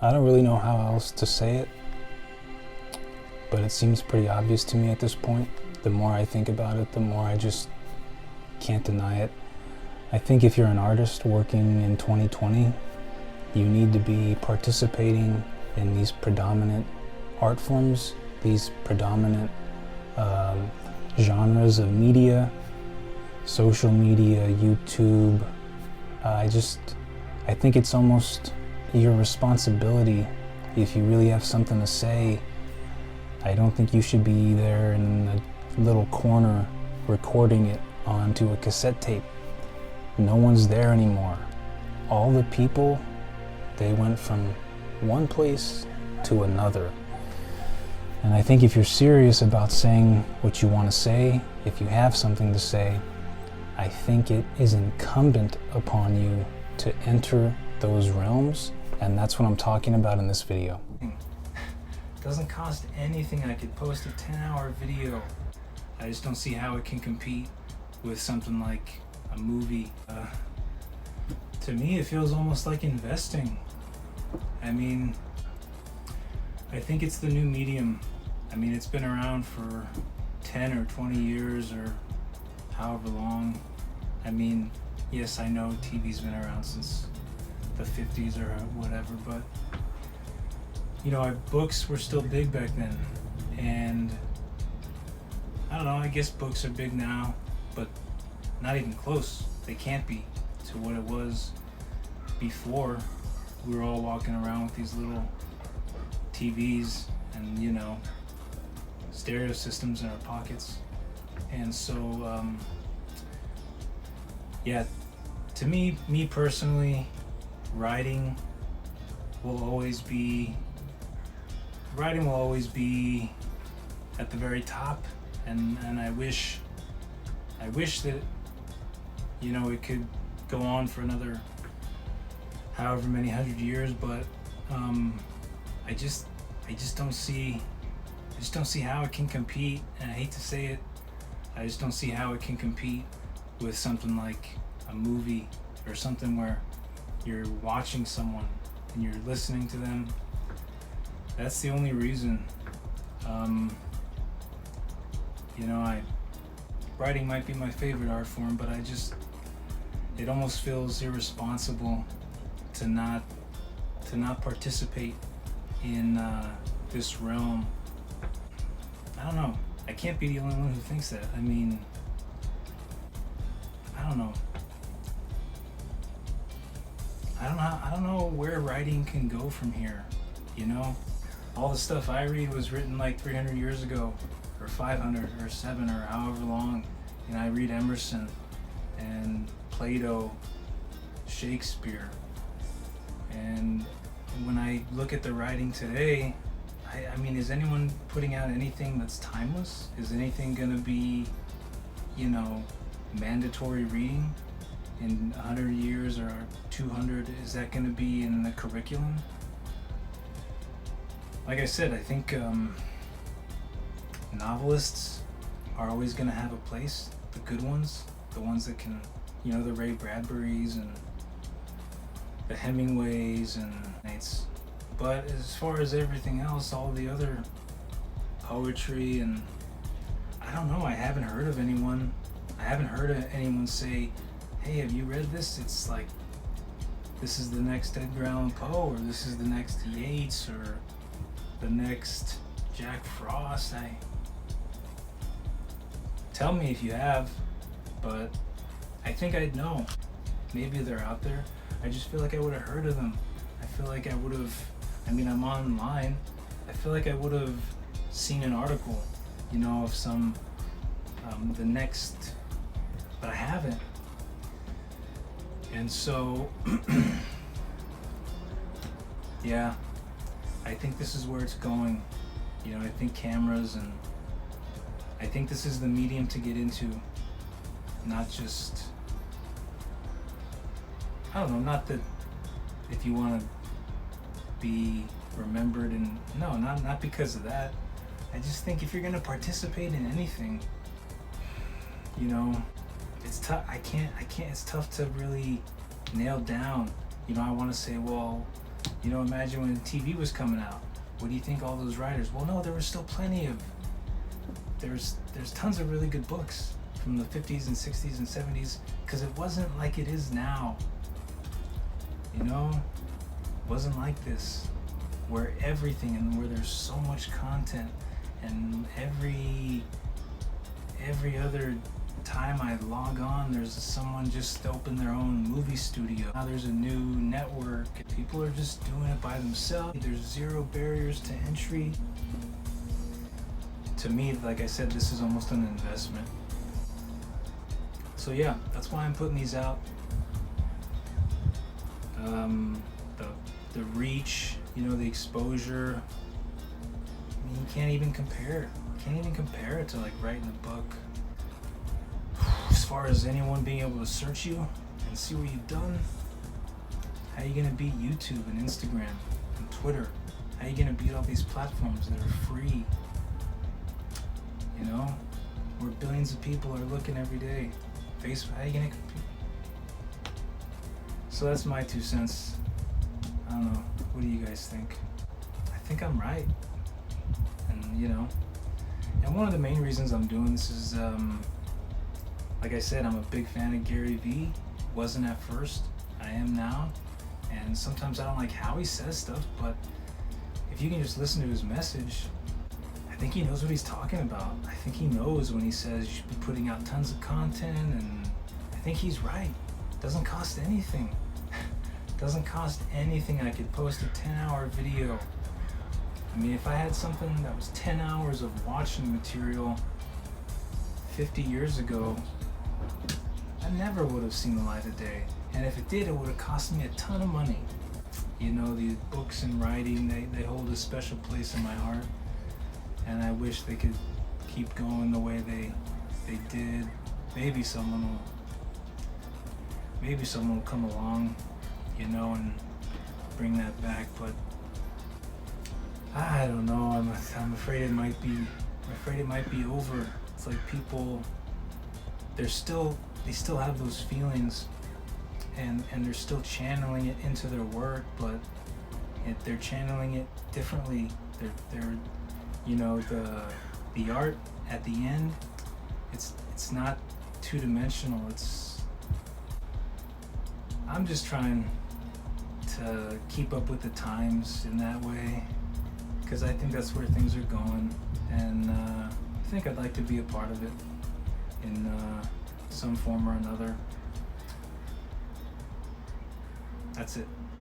I don't really know how else to say it, but it seems pretty obvious to me at this point. The more I think about it, the more I just can't deny it. I think if you're an artist working in 2020, you need to be participating in these predominant art forms, these predominant genres of media, social media, YouTube. I think it's almost your responsibility. If you really have something to say, I don't think you should be there in a little corner recording it onto a cassette tape. No one's there anymore. All the people, they went from one place to another. And I think if you're serious about saying what you want to say, if you have something to say, I think it is incumbent upon you to enter those realms, and that's what I'm talking about in this video. Doesn't cost anything. I could post a 10-hour video. I just don't see how it can compete with something like a movie. To me, it feels almost like investing. I mean, I think it's the new medium. I mean, it's been around for 10 or 20 years or however long. I mean, yes, I know TV's been around since the 50s or whatever, but you know, books were still big back then. And I don't know, I guess books are big now, but not even close. They can't be to what it was before. We were all walking around with these little TVs and, you know, stereo systems in our pockets. And so, yeah, to me personally, writing will always be at the very top, and I wish that, you know, it could go on for another however many 100 years, but I just don't see how it can compete, and I hate to say it, I just don't see how it can compete with something like a movie or something where you're watching someone and you're listening to them. That's the only reason. You know, writing might be my favorite art form, but it almost feels irresponsible to not participate in this realm. I don't know. I can't be the only one who thinks that. I mean, I don't know. I don't know where writing can go from here, you know? All the stuff I read was written like 300 years ago, or 500, or 7, or however long. And I read Emerson and Plato, Shakespeare. And when I look at the writing today, I mean, is anyone putting out anything that's timeless? Is anything gonna be, you know, mandatory reading in 100 years or 200? Is that gonna be in the curriculum? Like I said, I think novelists are always gonna have a place. The good ones, the ones that can, you know, the Ray Bradburys and the Hemingways and it's. But as far as everything else, all the other poetry and I don't know, I haven't heard of anyone say, hey, have you read this? It's like, this is the next Edgar Allan Poe, or this is the next Yeats, or the next Jack Frost. Tell me if you have, but I think I'd know. Maybe they're out there. I just feel like I would have heard of them. I feel like I would have, I mean, I'm online. I feel like I would have seen an article, you know, of some, the next, but I haven't. And so, yeah, I think this is where it's going. You know, I think cameras, and I think this is the medium to get into, not just, I don't know, not that if you want to be remembered, and no, not because of that. I just think if you're going to participate in anything, you know, it's tough. It's tough to really nail down. You know, I want to say, well, You know, imagine when TV was coming out. What do you think all those writers? Well, no, there was still plenty of. There's tons of really good books from the 50s and 60s and 70s, because it wasn't like it is now. You know, it wasn't like this, where everything and where there's so much content, and every other time I log on, there's someone just opened their own movie studio. Now there's a new network. People are just doing it by themselves. There's zero barriers to entry. To me, like I said, this is almost an investment. So yeah, that's why I'm putting these out. The reach, you know, the exposure. I mean, you can't even compare. Can't even compare it to like writing a book. As far as anyone being able to search you and see what you've done, how are you gonna beat YouTube and Instagram and Twitter? How are you gonna beat all these platforms that are free? You know, where billions of people are looking every day. Facebook, how are you gonna compete? So that's my 2 cents. I don't know. What do you guys think? I think I'm right. And you know, and one of the main reasons I'm doing this is, like I said, I'm a big fan of Gary Vee. Wasn't at first. I am now. And sometimes I don't like how he says stuff, but if you can just listen to his message, I think he knows what he's talking about. I think he knows when he says you should be putting out tons of content, and I think he's right. Doesn't cost anything. Doesn't cost anything. I could post a 10-hour video. I mean, if I had something that was 10 hours of watching material 50 years ago, I never would have seen the light of day. And if it did, it would have cost me a ton of money. You know, these books and writing, they hold a special place in my heart. And I wish they could keep going the way they did. Maybe someone will come along, you know, and bring that back. But I don't know. I'm afraid it might be. I'm afraid it might be over. It's like people, they still have those feelings, and they're still channeling it into their work, but they're channeling it differently. They're you know, the art at the end, it's not two-dimensional. I'm just trying to keep up with the times in that way, because I think that's where things are going, and I think I'd like to be a part of it in some form or another. That's it.